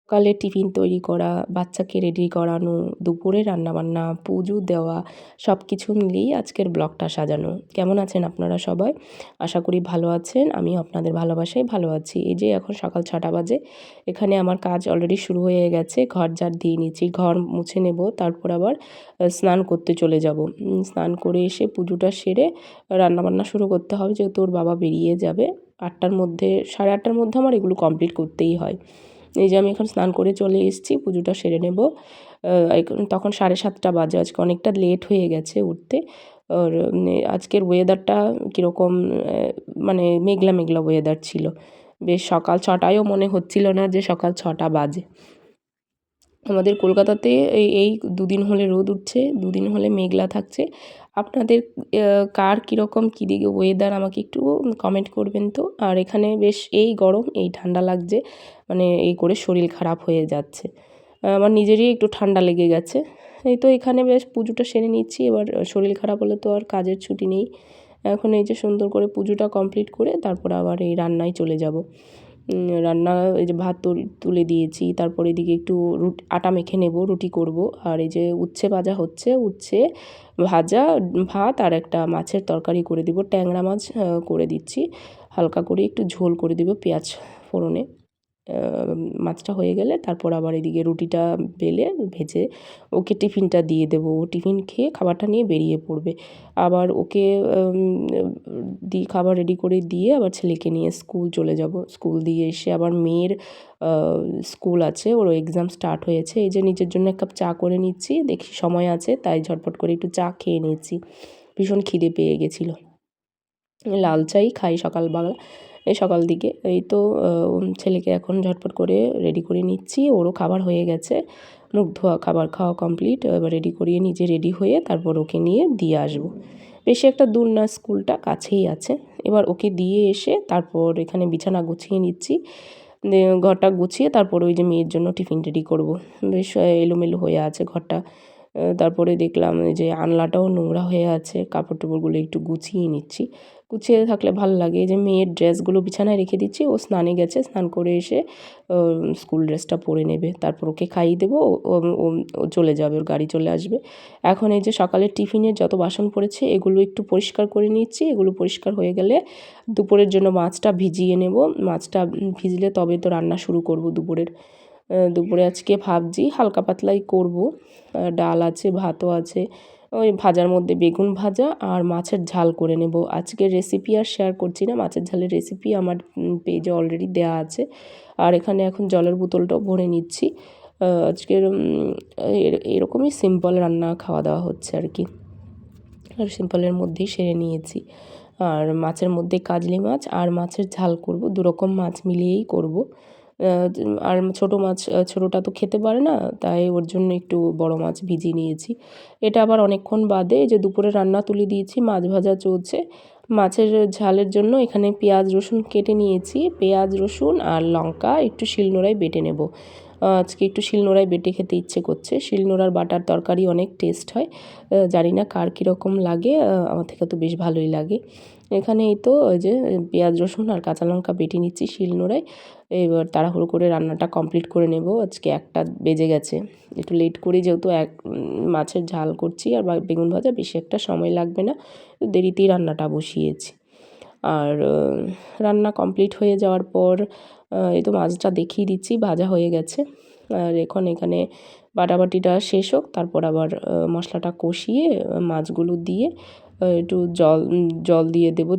সকালে টিফিন তৈরি করা, বাচ্চাকে রেডি করানো, দুপুরে রান্নাবান্না, পুজো দেওয়া সব কিছু মিলিয়েই আজকের ব্লগটা সাজানো। কেমন আছেন আপনারা সবাই? আশা করি ভালো আছেন। আমিও আপনাদের ভালোবাসায় ভালো আছি। এই যে এখন সকাল ৬টা বাজে। এখানে আমার কাজ অলরেডি শুরু হয়ে গেছে। ঘর ঝাড় দিয়ে নিচ্ছি, ঘর মুছে নেব। তারপর আবার স্নান করতে চলে যাব। স্নান করে এসে পুজোটা সেরে রান্নাবান্না শুরু করতে হবে, যেহেতু ওর বাবা বেরিয়ে যাবে ৮টার মধ্যে, ৮:৩০টার মধ্যে আমার এগুলো কমপ্লিট করতেই হয়। এই যে আমি এখন স্নান করে চলে এসেছি, পুজোটা সেরে নেব। তখন 7:30 বাজে। আজকে অনেকটা লেট হয়ে গেছে উঠতে। আর আজকের ওয়েদারটা কীরকম, মানে মেঘলা মেঘলা ওয়েদার ছিল। বেশ সকাল 6টায়ও মনে হচ্ছিল না যে সকাল 6টা বাজে। আমাদের কলকাতাতে এই দুদিন হলে রোদ উঠছে, দুদিন হলে মেঘলা থাকছে। আপনাদের কার কীরকম কী দিকে ওয়েদার আমাকে একটু কমেন্ট করবেন তো। আর এখানে বেশ এই গরম এই ঠান্ডা লাগছে, মানে এই করে শরীর খারাপ হয়ে যাচ্ছে। আমার নিজেরই একটু ঠান্ডা লেগে গেছে। এই তো এখানে বেশ পুজোটা সেরে নিচ্ছি। এবার শরীর খারাপ হলে তো আর কাজের ছুটি নেই। এখন এই যে সুন্দর করে পুজোটা কমপ্লিট করে তারপর আবার এই রান্নায় চলে যাব। রান্না এই যে ভাত তুলে দিয়েছি, তারপর এদিকে একটু আটা মেখে নেব, রুটি করব। আর এই যে উচ্ছে ভাজা হচ্ছে, উচ্ছে ভাজা, ভাত আর একটা মাছের তরকারি করে দিব, ট্যাংরা মাছ করে দিচ্ছি। হালকা করে একটু ঝোল করে দিব পেঁয়াজ ফোড়নে। মাছটা হয়ে গেলে তারপর আবার এদিকে রুটিটা বেলে ভেজে ওকে টিফিনটা দিয়ে দেবো। ও টিফিন খেয়ে খাবারটা নিয়ে বেরিয়ে পড়বে। আবার ওকে খাবার রেডি করে দিয়ে আবার ছেলেকে নিয়ে স্কুল চলে যাব। স্কুল দিয়ে এসে আবার মেয়ের স্কুল আছে, ওর এক্সাম স্টার্ট হয়েছে। এই যে নিজের জন্য এক কাপ চা করে নিচ্ছি, দেখি সময় আছে তাই ঝটপট করে একটু চা খেয়ে নিচ্ছি। ভীষণ খিদে পেয়ে গেছিলো। লাল চাই খাই সকালবেলা, এই সকাল দিকে। এই তো ছেলেকে এখন ঝটপট করে রেডি করে নিচ্ছি। ওরও খাবার হয়ে গেছে, মুখ ধোয়া, খাবার খাওয়া কমপ্লিট। এবার রেডি করিয়ে নিজে রেডি হয়ে তারপর ওকে নিয়ে দিয়ে আসবো। বেশি একটা দূর না, স্কুলটা কাছেই আছে। এবার ওকে দিয়ে এসে তারপর এখানে বিছানা গুছিয়ে নিচ্ছি। ঘরটা গুছিয়ে তারপর ওই যে মেয়ের জন্য টিফিন রেডি করব। বেশ এলোমেলো হয়ে আছে ঘরটা। তারপরে দেখলাম যে আনলাটাও নোংরা হয়ে আছে, কাপড় টাপড়গুলো একটু গুছিয়ে নিচ্ছি। গুছিয়ে থাকলে ভালো লাগে। এই যে মেয়ের ড্রেসগুলো বিছানায় রেখে দিচ্ছি, ও স্নানে গেছে, স্নান করে এসে স্কুল ড্রেসটা পরে নেবে। তারপর ওকে খাইয়ে দেবো, ও চলে যাবে, ওর গাড়ি চলে আসবে। এখন এই যে সকালের টিফিনের যত বাসন পড়েছে এগুলো একটু পরিষ্কার করে নিচ্ছি। এগুলো পরিষ্কার হয়ে গেলে দুপুরের জন্য মাছটা ভিজিয়ে নেব। মাছটা ভিজলে তবে তো রান্না শুরু করব দুপুরের। দুপুরে আজকে ভাবছি হালকা পাতলাই করব। ডাল আছে, ভাতও আছে। ওই ভাজার মধ্যে বেগুন ভাজা আর মাছের ঝাল করে নেব। আজকের রেসিপি আর শেয়ার করছি না, মাছের ঝালের রেসিপি আমার পেজে অলরেডি দেওয়া আছে। আর এখানে এখন জলের বোতলটাও ভরে নিচ্ছি। আজকের এরকমই সিম্পল রান্না খাওয়া দাওয়া হচ্ছে আর কি। আর সিম্পলের মধ্যেই সেরে নিয়েছি। আর মাছের মধ্যে কাজলি মাছ আর মাছের ঝাল করব, দুরকম মাছ মিলিয়েই করব। আর ছোটো মাছ, ছোটোটা তো খেতে পারে না, তাই ওর জন্য একটু বড় মাছ ভিজিয়ে নিয়েছি। এটা আবার অনেকক্ষণ বাদে যে দুপুরে রান্না তুলে দিয়েছি, মাছ ভাজা চলছে। মাছের ঝালের জন্য এখানে পেঁয়াজ রসুন কেটে নিয়েছি। পেঁয়াজ রসুন আর লঙ্কা একটু শিলনোড়ায় বেটে নেব। আজকে একটু শিলনোড়ায় বেটে খেতে ইচ্ছে করছে। শিলনোড়ার বাটার তরকারি অনেক টেস্ট হয়। জানি না কার কীরকম লাগে, আমার থেকে তো বেশ ভালোই লাগে। এখানে এই তো ওই যে পেঁয়াজ রসুন আর কাঁচা লঙ্কা বেটে নিচ্ছি শিলনোড়ায়। এবার তাড়াহুড়ো করে রান্নাটা কমপ্লিট করে নেব। আজকে 1টা বেজে গেছে, একটু লেট করেই, যেহেতু মাছের ঝাল করছি আর বেগুন ভাজা, বেশি একটা সময় লাগবে না, দেরিতেই রান্নাটা বসিয়েছি। আর রান্না কমপ্লিট হয়ে যাওয়ার পর এই তো মাছটা দেখিয়ে দিচ্ছি ভাজা হয়ে গেছে। আর এখন এখানে বাটাবাটিটা শেষ হোক, তারপর আবার মশলাটা কষিয়ে মাছগুলো দিয়ে একটু জল দিয়ে দেবো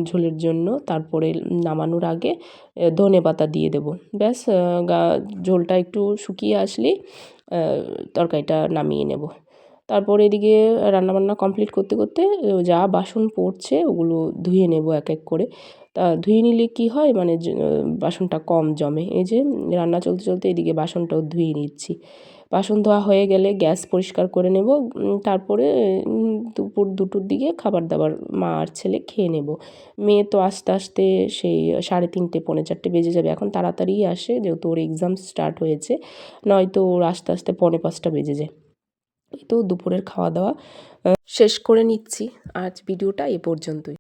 ঝোলের জন্য। তারপরে নামানোর আগে ধনেপাতা দিয়ে দেবো। ব্যাস, ঝোলটা একটু শুকিয়ে আসলেই তরকারিটা নামিয়ে নেব। তারপর এদিকে রান্নাবান্না কমপ্লিট করতে করতে যা বাসন পড়ছে ওগুলো ধুয়ে নেব এক এক করে। তা ধুয়ে নিলে কী হয়, মানে বাসনটা কম জমে। এই যে রান্না চলতে চলতে এদিকে বাসনটাও ধুয়ে নিচ্ছি। বাসন ধোয়া হয়ে গেলে গ্যাস পরিষ্কার করে নেব। তারপরে দুপুর 2টোর দিকে খাবার দাবার মা আর ছেলে খেয়ে নেব। মেয়ে তো আস্তে আস্তে সেই 3:30 পৌনে 4টে বেজে যাবে। এখন তাড়াতাড়িই আসে, যেহেতু ওর এক্সাম স্টার্ট হয়েছে। নয়তো ওর আস্তে আস্তে পৌনে 5টা বেজে যায়। এই তো দুপুরের খাওয়া দাওয়া শেষ করে নিচ্ছি। আজ ভিডিওটা এ পর্যন্তই।